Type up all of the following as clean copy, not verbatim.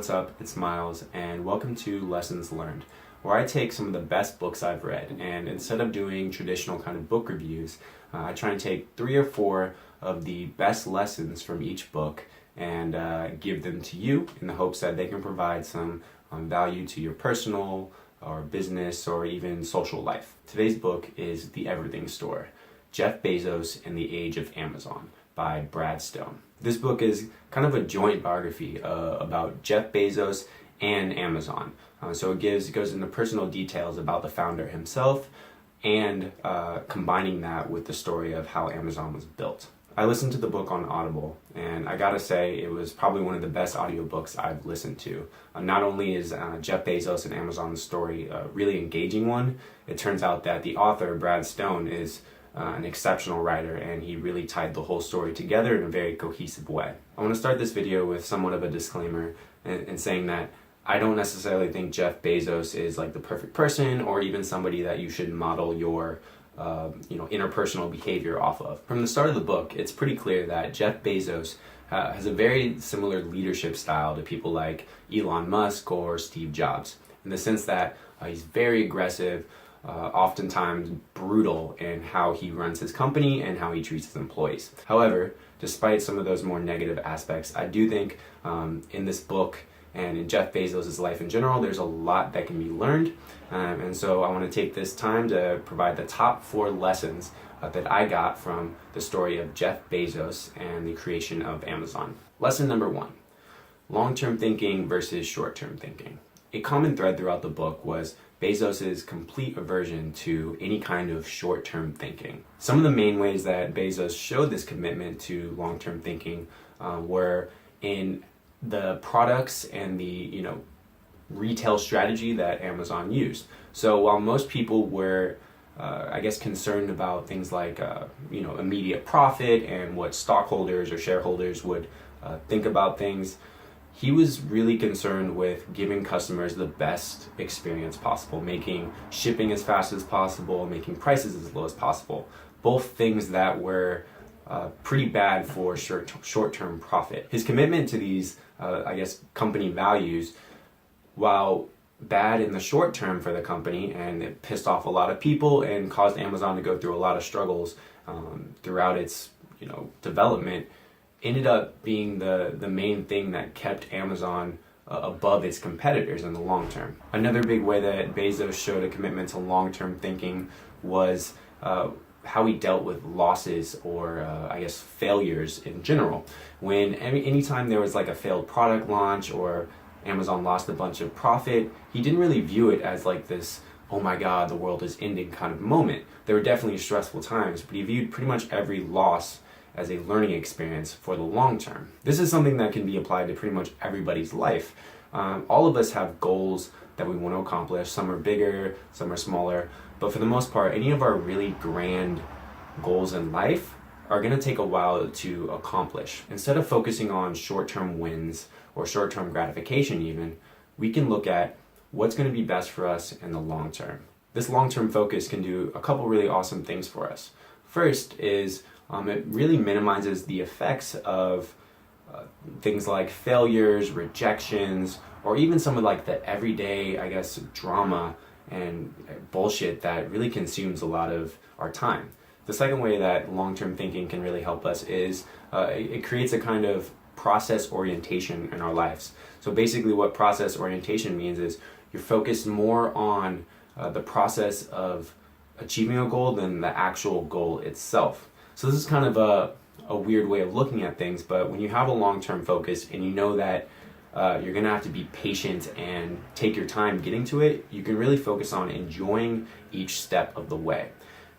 what's up? It's Miles, and welcome to Lessons Learned, where I take some of the best books I've read, and instead of doing traditional kind of book reviews, I try and take 3 or 4 of the best lessons from each book and give them to you in the hopes that they can provide some value to your personal or business or even social life. Today's book is The Everything Store, Jeff Bezos and the Age of Amazon by Brad Stone. This book is kind of a joint biography about Jeff Bezos and Amazon. So it goes into personal details about the founder himself and combining that with the story of how Amazon was built. I listened to the book on Audible, and I gotta say it was probably one of the best audiobooks I've listened to. Not only is Jeff Bezos and Amazon's story a really engaging one, it turns out that the author, Brad Stone, is an exceptional writer, and he really tied the whole story together in a very cohesive way. I want to start this video with somewhat of a disclaimer and saying that I don't necessarily think Jeff Bezos is like the perfect person or even somebody that you should model your interpersonal behavior off of. From the start of the book, it's pretty clear that Jeff Bezos has a very similar leadership style to people like Elon Musk or Steve Jobs, in the sense that he's very aggressive, oftentimes brutal in how he runs his company and how he treats his employees. However, despite some of those more negative aspects, I do think in this book and in Jeff Bezos' life in general, there's a lot that can be learned. And so I want to take this time to provide the top 4 lessons that I got from the story of Jeff Bezos and the creation of Amazon. Lesson number 1, long-term thinking versus short-term thinking. A common thread throughout the book was Bezos' complete aversion to any kind of short-term thinking. Some of the main ways that Bezos showed this commitment to long-term thinking were in the products and the retail strategy that Amazon used. So while most people were concerned about things like immediate profit and what stockholders or shareholders would think about things, he was really concerned with giving customers the best experience possible, making shipping as fast as possible, making prices as low as possible. Both things that were pretty bad for short-term profit. His commitment to these, company values, while bad in the short term for the company, and it pissed off a lot of people and caused Amazon to go through a lot of struggles throughout its development, ended up being the main thing that kept Amazon above its competitors in the long term. Another big way that Bezos showed a commitment to long-term thinking was how he dealt with losses or failures in general. When anytime there was like a failed product launch or Amazon lost a bunch of profit, he didn't really view it as like this, oh my god, the world is ending kind of moment. There were definitely stressful times, but he viewed pretty much every loss as a learning experience for the long term. This is something that can be applied to pretty much everybody's life. All of us have goals that we want to accomplish. Some are bigger, some are smaller, but for the most part, any of our really grand goals in life are going to take a while to accomplish. Instead of focusing on short-term wins or short-term gratification even, we can look at what's going to be best for us in the long term. This long-term focus can do a couple really awesome things for us. First is it really minimizes the effects of things like failures, rejections, or even some of like the everyday, drama and bullshit that really consumes a lot of our time. The second way that long-term thinking can really help us is it creates a kind of process orientation in our lives. So basically what process orientation means is you're focused more on the process of achieving a goal than the actual goal itself. So this is kind of a weird way of looking at things, but when you have a long-term focus and you know that you're going to have to be patient and take your time getting to it, you can really focus on enjoying each step of the way.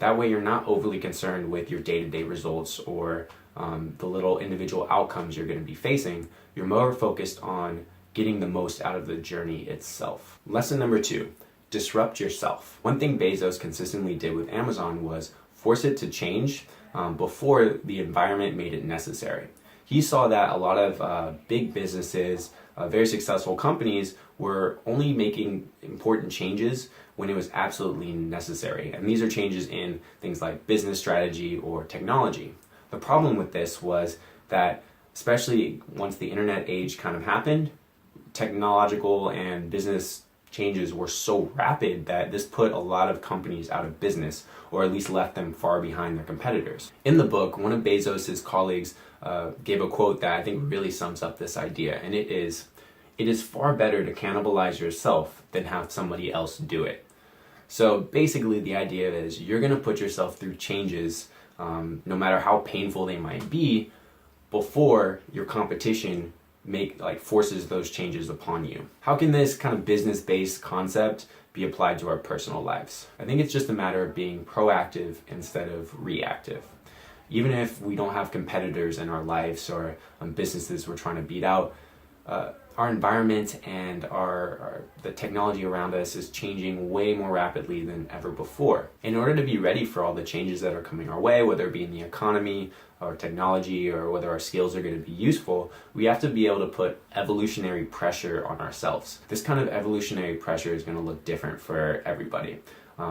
That way you're not overly concerned with your day-to-day results or the little individual outcomes you're going to be facing. You're more focused on getting the most out of the journey itself. Lesson number 2, disrupt yourself. One thing Bezos consistently did with Amazon was force it to change before the environment made it necessary. He saw that a lot of big businesses, very successful companies, were only making important changes when it was absolutely necessary. And these are changes in things like business strategy or technology. The problem with this was that, especially once the internet age kind of happened, technological and business changes were so rapid that this put a lot of companies out of business, or at least left them far behind their competitors. In the book, one of Bezos' colleagues gave a quote that I think really sums up this idea, and it is far better to cannibalize yourself than have somebody else do it. So basically the idea is you're going to put yourself through changes, no matter how painful they might be, before your competition forces those changes upon you. How can this kind of business-based concept be applied to our personal lives? I think it's just a matter of being proactive instead of reactive. Even if we don't have competitors in our lives or businesses we're trying to beat out, our environment and the technology around us is changing way more rapidly than ever before. In order to be ready for all the changes that are coming our way, whether it be in the economy or technology or whether our skills are going to be useful, we have to be able to put evolutionary pressure on ourselves. This kind of evolutionary pressure is going to look different for everybody.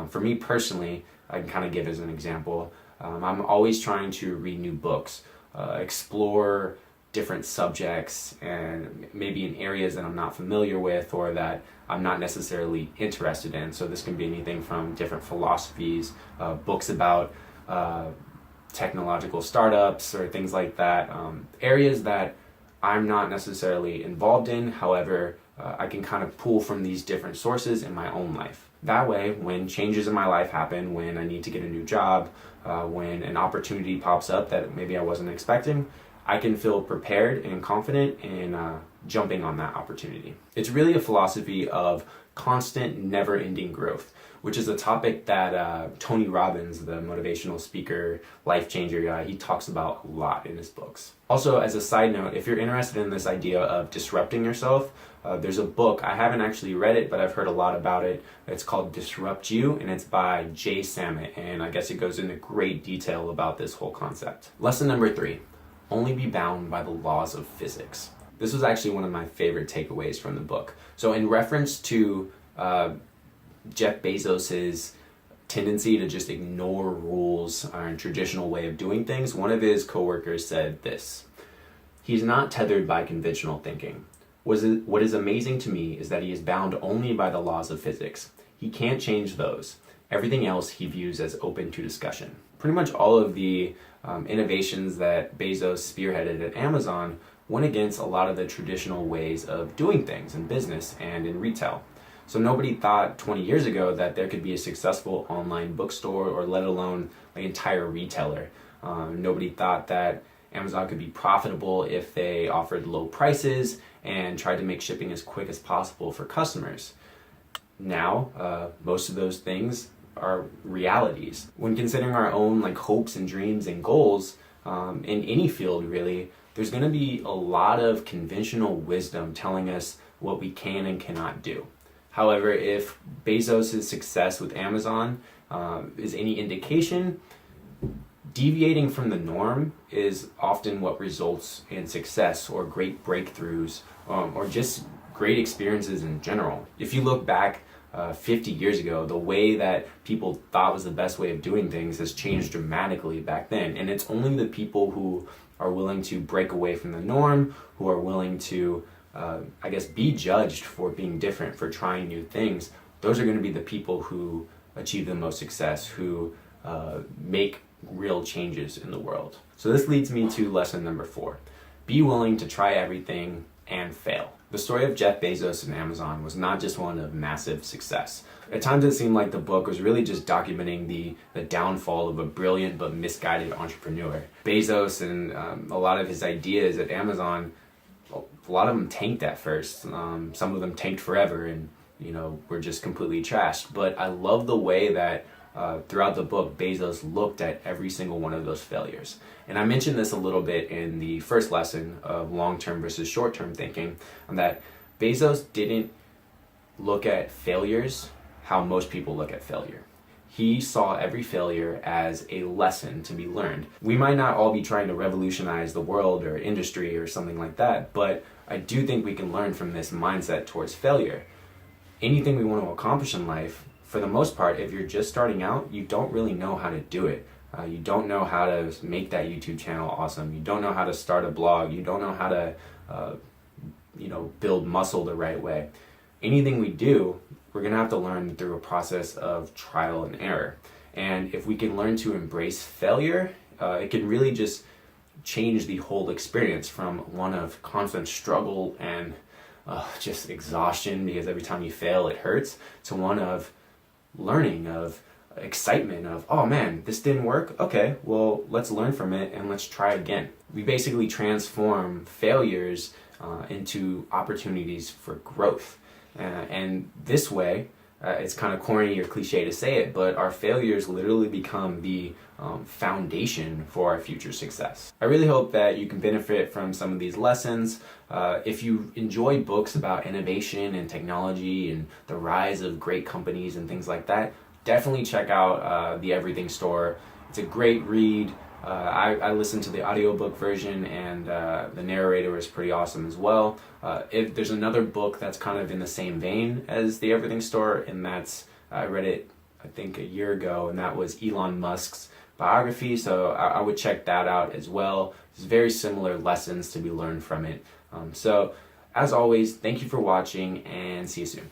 For me personally, I can kind of give as an example, I'm always trying to read new books, explore different subjects and maybe in areas that I'm not familiar with or that I'm not necessarily interested in. So this can be anything from different philosophies, books about technological startups or things like that, areas that I'm not necessarily involved in. However, I can kind of pull from these different sources in my own life. That way, when changes in my life happen, when I need to get a new job, when an opportunity pops up that maybe I wasn't expecting, I can feel prepared and confident in jumping on that opportunity. It's really a philosophy of constant, never-ending growth, which is a topic that Tony Robbins, the motivational speaker, life changer guy, he talks about a lot in his books. Also, as a side note, if you're interested in this idea of disrupting yourself, there's a book, I haven't actually read it, but I've heard a lot about it. It's called Disrupt You, and it's by Jay Samit, and I guess it goes into great detail about this whole concept. Lesson number 3. Only be bound by the laws of physics. This was actually one of my favorite takeaways from the book. So in reference to Jeff Bezos's tendency to just ignore rules and traditional way of doing things, one of his coworkers said this: "He's not tethered by conventional thinking. What is amazing to me is that he is bound only by the laws of physics. He can't change those. Everything else he views as open to discussion." Pretty much all of the innovations that Bezos spearheaded at Amazon went against a lot of the traditional ways of doing things in business and in retail. So nobody thought 20 years ago that there could be a successful online bookstore or let alone an entire retailer. Nobody thought that Amazon could be profitable if they offered low prices and tried to make shipping as quick as possible for customers. Now, most of those things are realities. When considering our own hopes and dreams and goals in any field really, there's going to be a lot of conventional wisdom telling us what we can and cannot do. However, if Bezos' success with Amazon is any indication, deviating from the norm is often what results in success or great breakthroughs or just great experiences in general. If you look back 50 years ago, the way that people thought was the best way of doing things has changed dramatically back then. And it's only the people who are willing to break away from the norm, who are willing to, be judged for being different, for trying new things. Those are going to be the people who achieve the most success, who make real changes in the world. So this leads me to lesson number 4. Be willing to try everything and fail. The story of Jeff Bezos and Amazon was not just one of massive success. At times it seemed like the book was really just documenting the downfall of a brilliant but misguided entrepreneur. Bezos and a lot of his ideas at Amazon, a lot of them tanked at first. Some of them tanked forever and were just completely trashed. But I love the way that throughout the book, Bezos looked at every single one of those failures. And I mentioned this a little bit in the first lesson of long-term versus short-term thinking, that Bezos didn't look at failures how most people look at failure. He saw every failure as a lesson to be learned. We might not all be trying to revolutionize the world or industry or something like that, but I do think we can learn from this mindset towards failure. Anything we want to accomplish in life, for the most part, if you're just starting out, you don't really know how to do it. You don't know how to make that YouTube channel awesome. You don't know how to start a blog. You don't know how to build muscle the right way. Anything we do, we're going to have to learn through a process of trial and error. And if we can learn to embrace failure, it can really just change the whole experience from one of constant struggle and just exhaustion because every time you fail it hurts, to one of learning, of excitement, of, oh man, this didn't work, okay, well, let's learn from it and let's try again. We basically transform failures into opportunities for growth. And this way, it's kind of corny or cliche to say it, but our failures literally become the foundation for our future success. I really hope that you can benefit from some of these lessons. If you enjoy books about innovation and technology and the rise of great companies and things like that, definitely check out The Everything Store. It's a great read. I listened to the audiobook version, and the narrator is pretty awesome as well. If there's another book that's kind of in the same vein as The Everything Store, and I read it I think a year ago, and that was Elon Musk's biography, so I would check that out as well. There's very similar lessons to be learned from it. So as always, thank you for watching, and see you soon.